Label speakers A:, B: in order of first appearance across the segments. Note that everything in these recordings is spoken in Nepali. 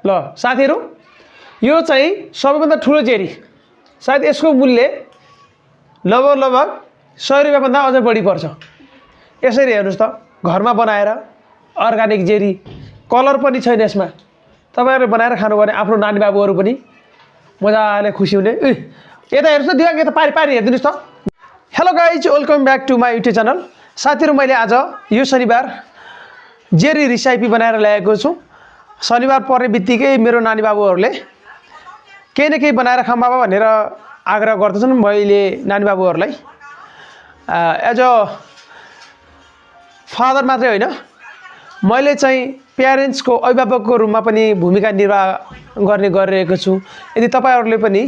A: ल साथीहरु यो चाहिँ सबैभन्दा ठुलो जेरी सायद यसको मूल्य लगभग 100 रुपैयाँ भन्दा अझ बढी पर्छ यसरी हेर्नुस् त घरमा बनाएर अर्गानिक जेरी कलर पनि छैन यसमा तपाईहरुले बनाएर खानु भने आफ्नो नानी बाबुहरु पनि मजाले खुसी हुने यता हेर्नुस् त दिवाक यता पारी पारी हेर्दिनुस् त hello guys welcome back to my YouTube channel साथीहरु मैले आज यो शनिबार जेरी रेसिपी बनाएर ल्याएको छु शनिबार पर्ने बित्तिकै मेरो नानी बाबुहरुले केही न केही बनाएर खाऊ बाबा भनेर आग्रह गर्दछन् मैले नानी बाबुहरुलाई एज अ फादर मात्रै होइन मैले चाहिँ प्यारेन्ट्स को अभिभावकको रूपमा पनि भूमिका निर्वाह गर्ने गरिरहेको छु यदि तपाईहरुले पनि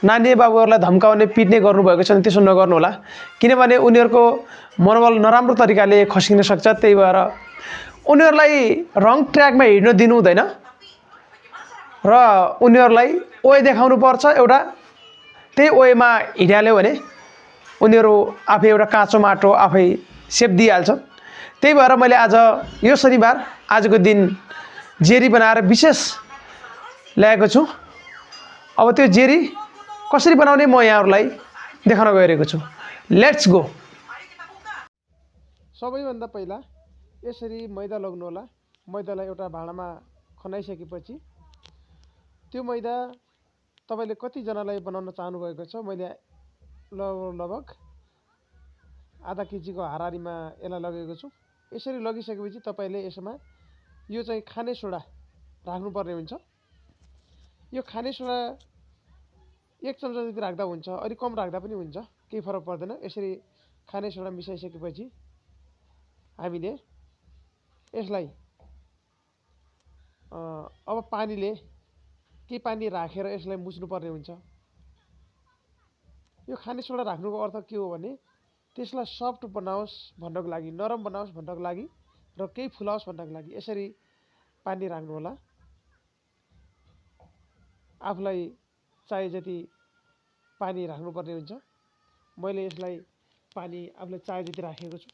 A: नानी बाबुहरुलाई धम्काउने पिट्ने गर्नु भएको छ भने त्यसो नगर्नु होला किनभने उनीहरुको मनोबल नराम्रो तरिकाले खस्किन सक्छ त्यही भएर उनीहरुलाई रङ ट्र्याकमा हिड्न दिनु हुँदैन र उनीहरुलाई ओए देखाउनु पर्छ एउटा त्यही ओएमा हिडाल्यो भने उनीहरु आफै एउटा काँचो माटो आफै सेप दिइहाल्छ त्यही भएर मैले आज यो शनिबार आजको दिन जेरी बनाएर विशेष ल्याएको छु अब त्यो जेरी कसरी बनाउने म यहाँहरुलाई देखाउन गइरहेको छु लेट्स गो सबैभन्दा पहिला यसरी मैदा लाग्नु होला मैदालाई एउटा भाँडामा खनाइसकेपछि त्यो मैदा तपाईले कति जनालाई बनाउन चाहनु भएको छ मैले लगभग आधा केजीको हाराहारीमा यसलाई लगेको छु यसरी लगिसकेपछि तपाईले यसमा यो चाहिँ खाने सोडा राख्नु पर्ने हुन्छ यो खाने सोडा 1 चम्चा जति राख्दा हुन्छ अलि कम राख्दा पनि हुन्छ केही फरक पर्दैन यसरी खाने सोडा मिसाइसकेपछि हामीले यसलाई अब पानीले के पानी राखेर यसलाई मुछ्नु पर्ने हुन्छ यो खाने सोडा राख्नुको अर्थ के हो भने त्यसलाई सफ्ट बनाओस् भन्नको लागि नरम बनाओस् भन्नको लागि र केही फुलाओस् भन्नको लागि यसरी पानी राख्नु होला आफुलाई चाहे जति पानी राख्नु पर्ने हुन्छ मैले यसलाई पानी आफुलाई चाहे जति राखेको छु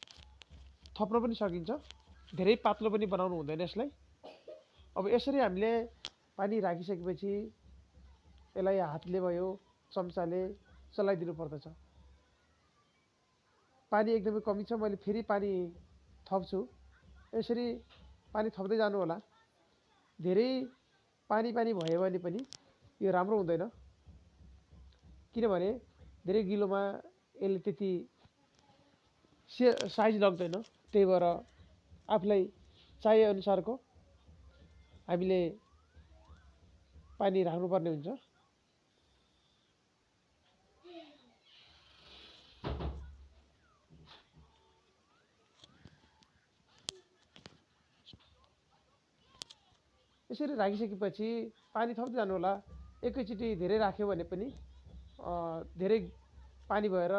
A: थप्न पनि सकिन्छ धेरै पातलो पनि बनाउनु हुँदैन यसलाई अब यसरी हामीले पानी राखिसकेपछि यसलाई हातले भयो चम्चाले चलाइदिनु पर्दछ पानी एकदमै कमी छ मैले फेरि पानी थप्छु यसरी पानी थप्दै जानु होला धेरै पानी भयो भने पनि यो राम्रो हुँदैन किनभने धेरै गिलोमा यसले त्यति साइज लाग्दैन त्यही भएर आफुलाई चाहे अनुसारको हामीले पानी राख्नुपर्ने हुन्छ यसरी राखिसकेपछि पानी थप्दै जानु होला एकैचोटी धेरै राख्यो भने पनि धेरै पानी भएर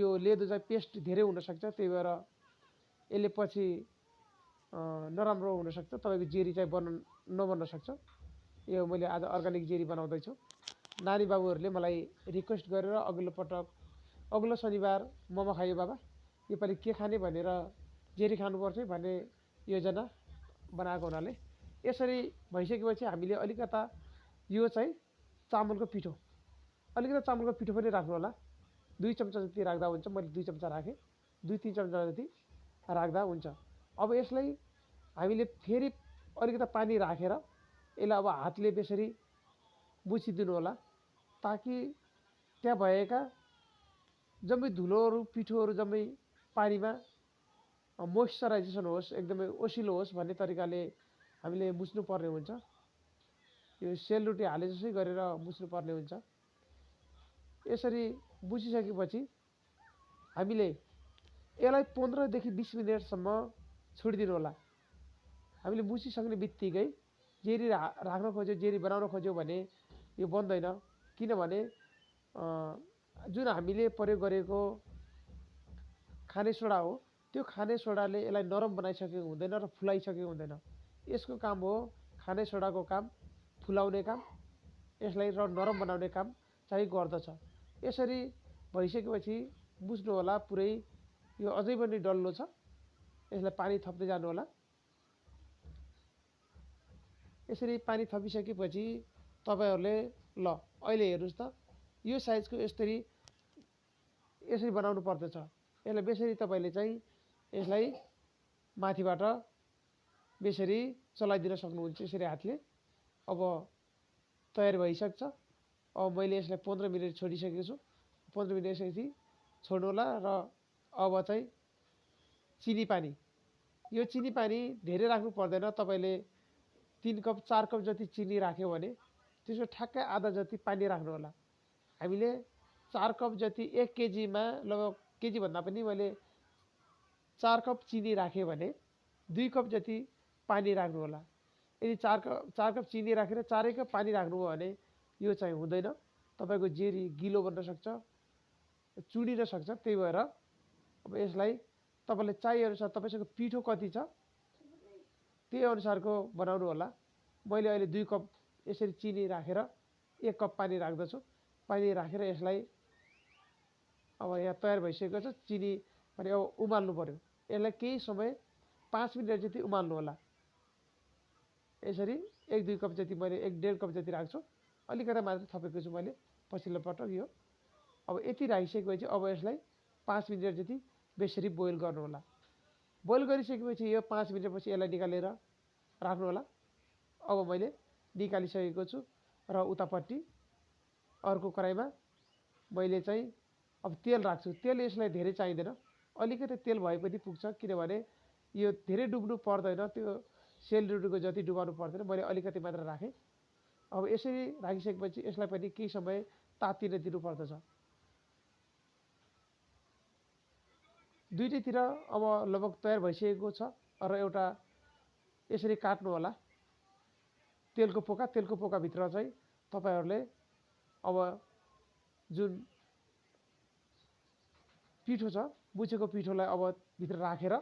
A: यो लेदो चाहिँ पेस्ट धेरै हुन सक्छ त्यही भएर यसले पछि नराम्रो हुन सक्छ तपाईको जेरी चाहिँ नबन्न सक्छ यो मैले आज अर्गानिक जेरी बनाउँदै छु नानी बाबुहरुले मलाई रिक्वेस्ट गरेर अघिल्लो शनिबार मोमो खायो बाबा योपालि के खाने भनेर जेरी खानुपर्छ भन्ने योजना बनाएको हुनाले यसरी भइसकेपछि हामीले अलिकता यो चाहिँ चामलको पिठो पनि राख्नु होला 2 चम्चा जति राख्दा हुन्छ मैले 2 चम्चा राखे 2-3 चम्चा जति राख्दा हुन्छ अब यसलाई हामीले फेरि अलिकता पानी राखेर यसलाई अब हातले त्यसरी मुछिदिनु होला ताकि त्यहाँ भएका जम्मै धुलोहरु पिठोहरु जम्मै पानीमा मोइस्चराइजेसन होस् एकदमै ओसिलो होस् भन्ने तरिकाले हामीले मुछ्नु पर्ने हुन्छ यो सेलरोटी हाले जसै गरेर मुछ्नु पर्ने हुन्छ यसरी मुछिसकेपछि हामीले यसलाई 15 देखि 20 मिनेटसम्म छोडिदिनु होला हामीले मुछिसक्ने बित्तिकै जेरी राख्न खोज्यो जेरी बनाउन खोज्यो भने यो बन्दैन किनभने जुन हामीले प्रयोग गरेको खाने सोडा हो त्यो खाने सोडाले यसलाई नरम बनाइसकेको हुँदैन र फुलाइसकेको हुँदैन यसको काम हो खाने सोडाको काम फुलाउने काम यसलाई नरम बनाउने काम चाहिँ गर्दछ यसरी भइसकेपछि बुझ्नु होला पुरै यो अझै पनि डल्लो छ यसलाई पानी थप्दै जानु होला यसरी पानी थपिसकेपछि तपाईहरुले ल अहिले हेर्नुस् त यो साइजको यसरी बनाउनु पर्दछ। यसलाई बेसरी तपाईले चाहिँ यसलाई माथिबाट बेसरी चलाइदिन सक्नुहुन्छ यसरी हातले। अब तयार भइसक्छ। अब मैले यसलाई 15 मिनेट छोडिसकेको छु। 15 मिनेट यसरी छोड्नु होला र अब चाहिँ चिनी पानी, यो चिनी पानी धेरै राख्नु पर्दैन। तपाईले 3 कप 4 कप जति चिनी राख्यो भने त्यसको ठ्याक्कै आधा जति पानी राख्नु होला। हामीले 4 कप जति 1 केजी मा लगभग केजी भन्दा पनि मैले 4 कप चिनी राखे भने 2 कप जति पानी राख्नु होला। यदि 4 कप चिनी राखेर 4 कप पानी राख्नुभयो भने यो चाहिँ हुँदैन। तपाईको जेरी गिलो बन्न सक्छ, चुडिन सक्छ। त्यही भएर अब यसलाई तपाईले चाहिए अनुसार तपाईसँग पिठो कति छ त्यही अनुसारको बनाउनु होला। मैले अहिले 2 कप यसरी चिनी राखेर 1 कप पानी राख्दछु। पानी राखेर यसलाई अब यहाँ तयार भइसकेको छ। चिनी पनि अब उमाल्नु पर्यो। यसलाई केही समय 5 मिनेट जति उमाल्नु होला। यसरी 1-2 कप जति मैले 1-1.5 कप जति राख्छु। अलिकति मात्र थपेको छु मैले पछिल्लो पटक यो। अब यति राखिसकेपछि अब यसलाई 5 मिनेट जति बेसरी बोइल गर्नु होला। बोइल गरिसकेपछि यो 5 मिनेटपछि यसलाई निकालेर राख्नु होला। अब मैले निकालिसकेको छु र उतापट्टि अर्को कराईमा मैले चाहिँ अब तेल राख्छु। तेल यसलाई धेरै चाहिँदैन, अलिकति तेल भए पनि पुग्छ। किनभने यो धेरै डुब्नु पर्दैन, त्यो सेलरोटीको जति डुबाउनु पर्दैन। मैले अलिकति मात्र राखेँ। अब यसरी राखिसकेपछि यसलाई पनि केही समय तातिन दिनु पर्दछ। दुईटैतिर अब लगभग तयार भइसकेको छ र एउटा यसरी काट्नु होला तेलको पोका भित्र चाहिँ तपाईहरुले अब जुन पिठो छ बुझेको पिठोलाई अब भित्र राखेर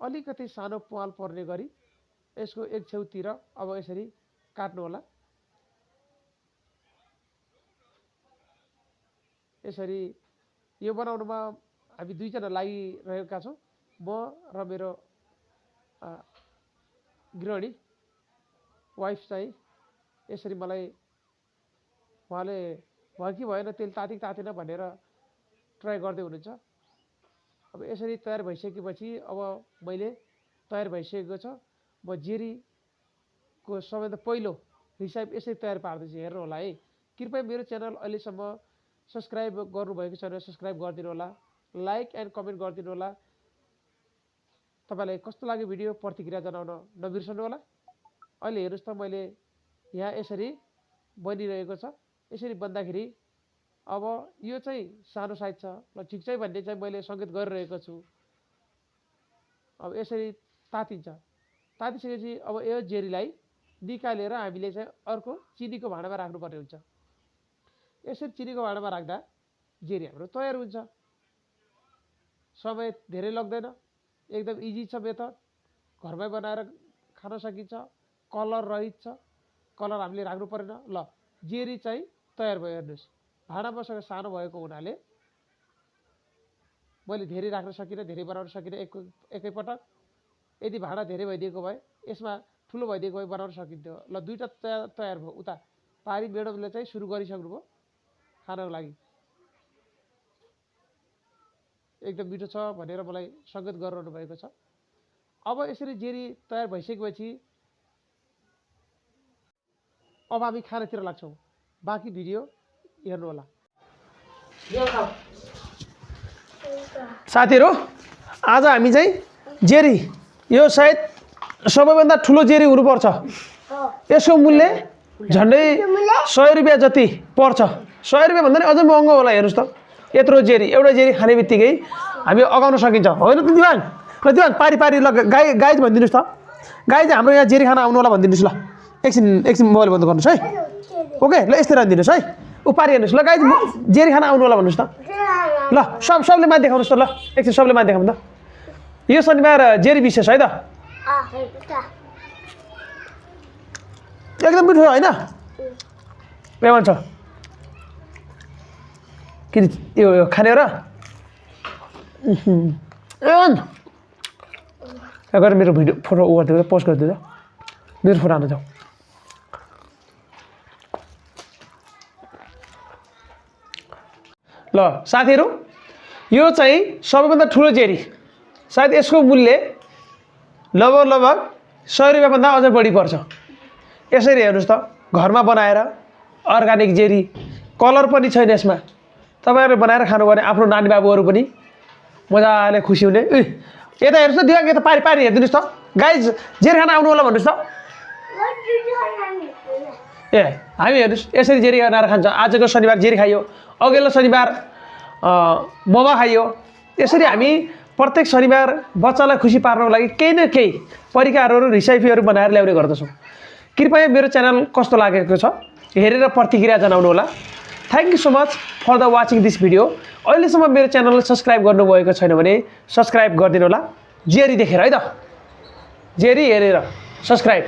A: अलिकति सानो प्वाल पर्ने गरी यसको एक छेउतिर अब यसरी काट्नु होला। यसरी यो बनाउनमा हामी दुईजना लागिरहेका छौं, म र मेरो गृहिणी वाइफ चाहिँ यसरी मलाई उहाँले भयो कि भएन तेल तातेन भनेर ट्राई गर्दै हुनुहुन्छ। अब यसरी तयार भइसकेपछि अब मैले तयार भइसकेको छ। म जेरीको सबैभन्दा पहिलो रिसाइप यसरी तयार पार्दैछु, हेर्नु होला है। कृपया मेरो च्यानल अहिलेसम्म सब्स्क्राइब गर्नुभएको छैन सब्स्क्राइब गरिदिनु होला, लाइक एन्ड कमेन्ट गरिदिनु होला। तपाईलाई कस्तो लाग्यो भिडियो प्रतिक्रिया जनाउन नबिर्सनु होला। अहिले हेर्नुस् त मैले यहाँ यसरी बनिरहेको छ। यसरी बन्दाखेरि अब यो चाहिँ सानो साइज छ ल ठीक छ भन्ने चाहिँ मैले संकेत गरिरहेको छु। अब यसरी तातिन्छ। तातिसकेपछि अब यो जेरीलाई निकालेर हामीले चाहिँ अर्को चिनीको भाँडामा राख्नुपर्ने हुन्छ। यसरी चिनीको भाँडामा राख्दा जेरी हाम्रो तयार हुन्छ। समय धेरै लाग्दैन, एकदम इजी छ मेथड, घरमै बनाएर खान सकिन्छ, कलर रहित छ, कलर हामीले राख्नु पर्दैन। ल जेरी चाहिँ तयार भयो। हेर्नुस् भाँडा मसँग सानो भएको हुनाले मैले धेरै राख्न सकिनँ, धेरै बनाउन सकिनँ एकैपटक। यदि भाँडा धेरै भइदिएको भए यसमा ठुलो भइदिएको भए बनाउन सकिन्थ्यो। ल दुईटा तयार भयो। उता पारी मेडमले चाहिँ सुरु गरिसक्नुभयो खानको लागि। एकदम मिठो छ भनेर मलाई संकेत गरिरहनु भएको छ। अब यसरी जेरी तयार भइसकेपछि अब हामी खानातिर लाग्छौं। बाँकी भिडियो हेर्नु होला। साथीहरु आज हामी चाहिँ जेरी, यो सायद सबैभन्दा ठुलो जेरी हुनुपर्छ। यसको मूल्य झन्डै 100 रुपैयाँ जति पर्छ। 100 रुपैयाँ भन्दा नि अझ महँगो होला। हेर्नुस् त यत्रो जेरी, एउटा जेरी खाने बित्तिकै हामी अगाउन सकिन्छ होइन त दिवान? ल दिवान पारी ल गाइज भनिदिनुस् त। गाइज हाम्रो यहाँ जेरी खाना आउनु होला भनिदिनुस् ल। एकछिन मोबाइल बन्द गर्नुस् है। ओके ल यस्तै राखिदिनुस् है। पारी हेर्नुस् ल गाइज जेरी खाना आउनु होला भन्नुस् त। ल सबले माथि देखाउनुस् त। ल एकछिन सबले माथि देखाउनु त। यो शनिबार जेरी विशेष है त। एकदम मिठो होइन? के भन्छ कि यो खाने हो र? अगर मेरो भिडियो फोटो गरिदिनु पोस्ट गरिदिनु मेरो फोटो हाल्नु जाऊ। ल साथीहरू यो चाहिँ सबैभन्दा ठुलो जेरी सायद यसको मूल्य लगभग 100 रुपैयाँभन्दा अझ बढी पर्छ यसरी हेर्नुस् त घरमा बनाएर अर्गानिक जेरी कलर पनि छैन यसमा तपाईहरुले बनाएर खानु भने आफ्नो नानी बाबुहरु पनि मजाले खुसी हुने यता हेर्नुस् त दिवाङ यता पारी पारी हेर्दिनुस् त गाइज जेरी खान आउनु होला भन्नुस् त ए हामी हेर्नुस् यसरी जेरी बनाएर खान्छ आजको शनिबार जेरी खाइयो अघिल्लो शनिबार मोमो खाइयो यसरी हामी प्रत्येक शनिबार बच्चालाई खुसी पार्नको लागि केही न केही परिकारहरु रेसिपीहरु बनाएर ल्याउने गर्दछौं कृपया मेरो च्यानल कस्तो लागेको छ हेरेर प्रतिक्रिया जनाउनु होला thank you so much for the watching this video अहिलेसम्म मेरो च्यानललाई सब्स्क्राइब गर्नुभएको छैन भने सब्स्क्राइब गरिदिनु होला जेरी देखेर है त जेरी हेरेर सब्स्क्राइब